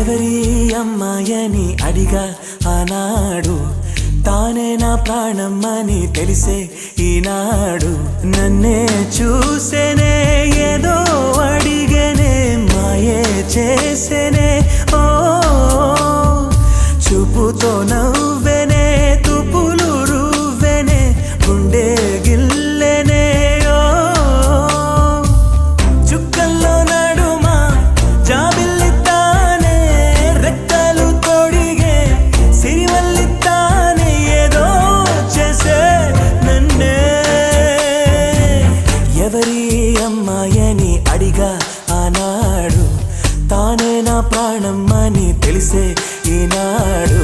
ఎవరి అమ్మాయని అడిగా ఆనాడు, తానే నా ప్రాణం అని తెలిసే ఈనాడు. నన్నే చూసేనే ఏదో అడిగనే, మాయే చేసేనే ఓ చూపుతో నవ్వెనే, తుపులు రువ్వెనే, గుండె గిల్లెనే ఓ చుక్కల్లో నడుమా జాబిల్లితానే, రెక్కలు తొడిగే సిరివల్లితానే, ఏదో చేసే నన్నే. ఎవరి అమ్మాయని అడిగా ఆనాడు, తానే నా ప్రాణం అని తెలిసే ఈనాడు.